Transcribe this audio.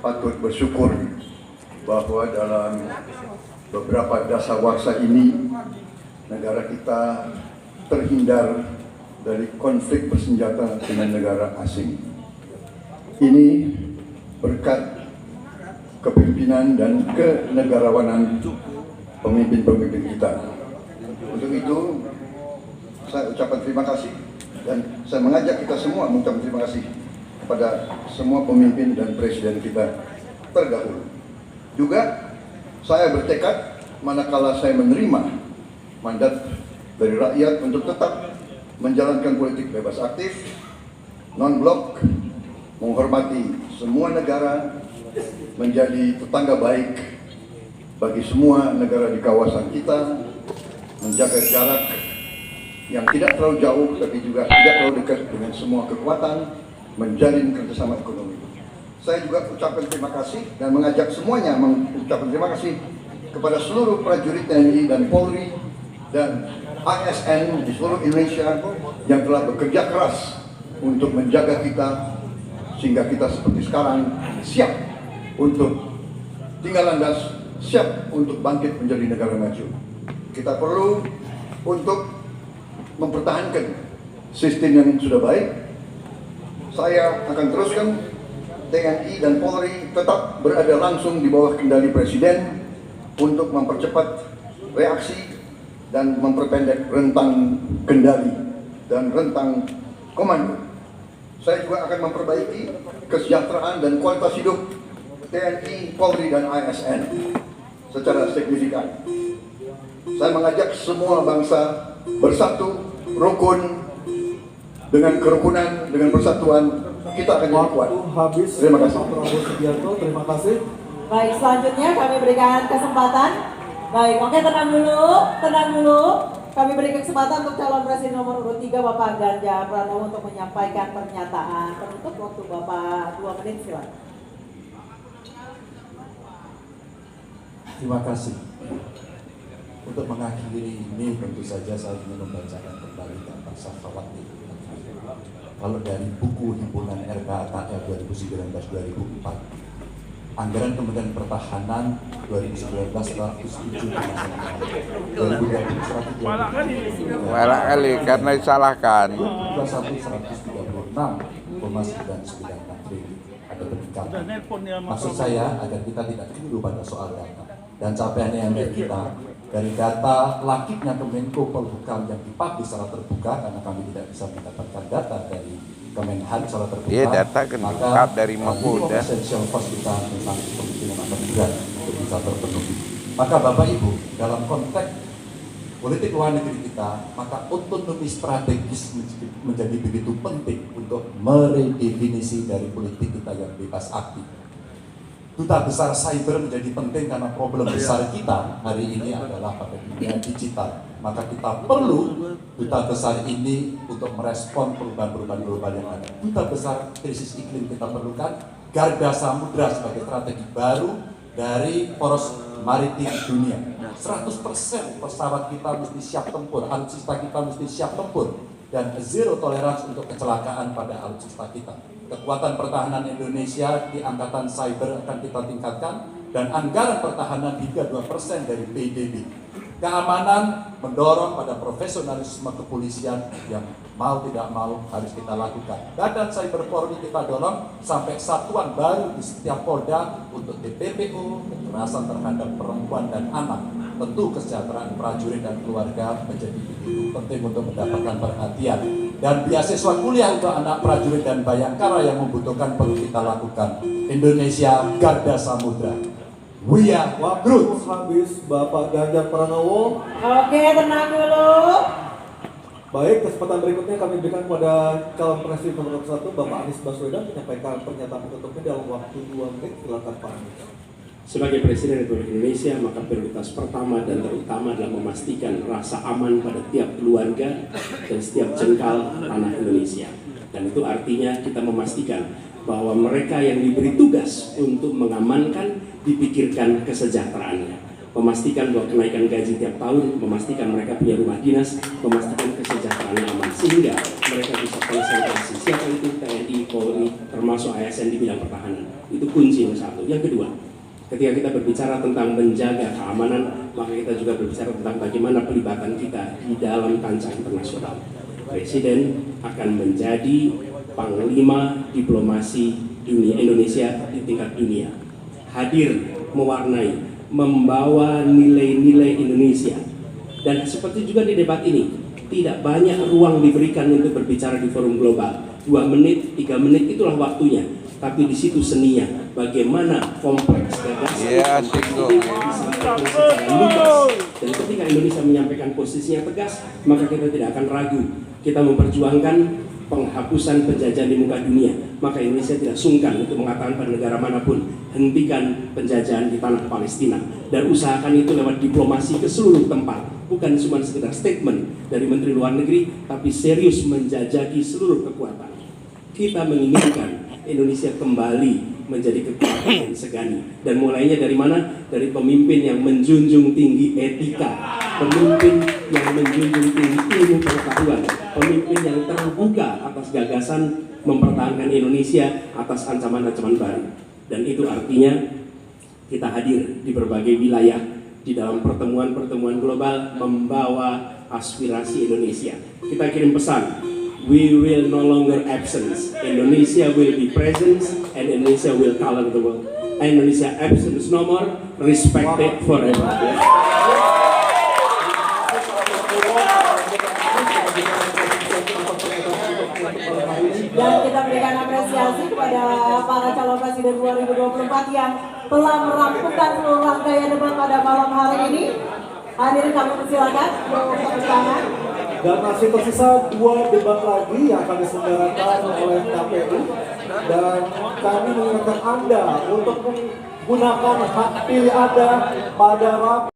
Patut bersyukur bahwa dalam beberapa dasawarsa ini negara kita terhindar dari konflik bersenjata dengan negara asing. Ini berkat kepemimpinan dan kenegarawanan pemimpin-pemimpin kita. Untuk itu, saya ucapkan terima kasih dan saya mengajak kita semua mengucapkan terima kasih kepada semua pemimpin dan presiden kita terdahulu. Juga saya bertekad manakala saya menerima mandat dari rakyat untuk tetap menjalankan politik bebas aktif, non-blok, menghormati semua negara, menjadi tetangga baik bagi semua negara di kawasan kita, menjaga jarak yang tidak terlalu jauh tapi juga tidak terlalu dekat dengan semua kekuatan, menjalin kerjasama ekonomi. Saya juga ucapkan terima kasih dan mengajak semuanya mengucapkan terima kasih kepada seluruh prajurit TNI dan Polri dan ASN di seluruh Indonesia yang telah bekerja keras untuk menjaga kita sehingga kita seperti sekarang siap untuk tinggal landas, siap untuk bangkit menjadi negara maju. Kita perlu untuk mempertahankan sistem yang sudah baik. Saya akan teruskan TNI dan Polri tetap berada langsung di bawah kendali Presiden untuk mempercepat reaksi dan memperpendek rentang kendali dan rentang komando. Saya juga akan memperbaiki kesejahteraan dan kualitas hidup TNI, Polri, dan ASN secara signifikan. Saya mengajak semua bangsa bersatu, rukun, dengan kerukunan, dengan persatuan, kita akan jadi kuat. Habis. Terima kasih. Prabowo Subianto, terima kasih. Baik, selanjutnya kami berikan kesempatan. Baik, oke, tenang dulu. Kami beri kesempatan untuk calon presiden nomor urut 3 Bapak Ganjar Pranowo untuk menyampaikan pernyataan penutup. Waktu Bapak 2 menit, silakan. Terima kasih. Untuk mengakhiri ini tentu saja saya ingin membacakan kembali tentang syafawat itu. Kalau dari buku himpunan RKAKR 2019-2004, anggaran Kementerian Pertahanan 2019 107,9, 2020 Malah kali karena disalahkan. 136,993 triliun ada peningkatan. Maksud saya agar kita tidak keliru pada soal data dan capaian yang kita dari data lakibnya Kemenko Polhukam yang dipublish secara terbuka karena kami tidak bisa mendapatkan data dari Kemenhan secara terbuka. Iya, data kan lengkap dari Mahfuda. Essential cost kita tentang kemungkinan akan berat untuk bisa terpenuhi. Maka Bapak Ibu, dalam konteks politik luar negeri kita, maka otonomi strategis menjadi begitu penting untuk meredefinisi dari politik kita yang bebas aktif. Duta besar cyber menjadi penting karena problem besar kita hari ini adalah pada dunia digital. Maka kita perlu duta besar ini untuk merespon perubahan-perubahan global yang ada. Duta besar krisis iklim kita perlukan, garda samudra sebagai strategi baru dari poros maritim dunia. 100% pesawat kita mesti siap tempur, alutsista kita mesti siap tempur, dan zero tolerance untuk kecelakaan pada alutsista kita. Kekuatan pertahanan Indonesia di angkatan cyber akan kita tingkatkan dan anggaran pertahanan hingga 2% dari PDB. Keamanan mendorong pada profesionalisme kepolisian yang mau tidak mau harus kita lakukan. Badan Cyber Polri kita dorong sampai satuan baru di setiap Polda untuk TPPO, kekerasan terhadap perempuan dan anak. Tentu kesejahteraan prajurit dan keluarga menjadi begitu penting untuk mendapatkan perhatian. Dan beasiswa kuliah untuk anak prajurit dan bayangkara yang membutuhkan perlu kita lakukan. Indonesia garda samudra. We are Groot. Habis Bapak Ganjar Pranowo. Oke, tenang dulu. Baik, kesempatan berikutnya kami berikan kepada calon presiden nomor 1 Bapak Anies Baswedan menyampaikan pernyataan penutupnya dalam waktu 2 menit. Silakan Pak Anies. Sebagai Presiden Republik Indonesia, maka prioritas pertama dan terutama adalah memastikan rasa aman pada tiap keluarga dan setiap jengkal tanah Indonesia. Dan itu artinya kita memastikan bahwa mereka yang diberi tugas untuk mengamankan dipikirkan kesejahteraannya. Memastikan bahwa kenaikan gaji tiap tahun, memastikan mereka punya rumah dinas, memastikan kesejahteraannya aman sehingga mereka bisa konsentrasi. Siapa itu? TNI, Polri, termasuk ASN di bidang pertahanan. Itu kunci yang satu. Yang kedua, ketika kita berbicara tentang menjaga keamanan, maka kita juga berbicara tentang bagaimana pelibatan kita di dalam kancah internasional. Presiden akan menjadi panglima diplomasi dunia Indonesia di tingkat dunia. Hadir, mewarnai, membawa nilai-nilai Indonesia. Dan seperti juga di debat ini, tidak banyak ruang diberikan untuk berbicara di forum global. 2 menit, 3 menit itulah waktunya. Tapi di situ seninya, bagaimana kompleks gagasan Iya, singgung. bisa berfungsi secara lugas. Dan ketika Indonesia menyampaikan posisinya tegas, maka kita tidak akan ragu. Kita memperjuangkan penghapusan penjajahan di muka dunia. Maka Indonesia tidak sungkan untuk mengatakan pada negara manapun, hentikan penjajahan di tanah Palestina. Dan usahakan itu lewat diplomasi ke seluruh tempat. Bukan cuma sekedar statement dari Menteri Luar Negeri, tapi serius menjajaki seluruh kekuatan. Kita menginginkan Indonesia kembali menjadi kekuatan yang segani. Dan mulainya dari mana? Dari pemimpin yang menjunjung tinggi etika, pemimpin yang menjunjung tinggi ilmu pengetahuan, pemimpin yang terbuka atas gagasan mempertahankan Indonesia atas ancaman-ancaman baru. Dan itu artinya kita hadir di berbagai wilayah di dalam pertemuan-pertemuan global membawa aspirasi Indonesia. Kita kirim pesan, we will no longer absence. Indonesia will be present and Indonesia will color the world. Indonesia absence no more, respected forever. Dan kita berikan apresiasi kepada para calon presiden 2024 yang telah merampungkan seluruh rangkaian debat pada malam hari ini. Hadirin kami persilakan untuk tepuk tangan. Dan masih tersisa 2 debat lagi yang akan diselenggarakan oleh KPU. Dan kami mengingatkan Anda untuk menggunakan hak pilih Anda pada rapat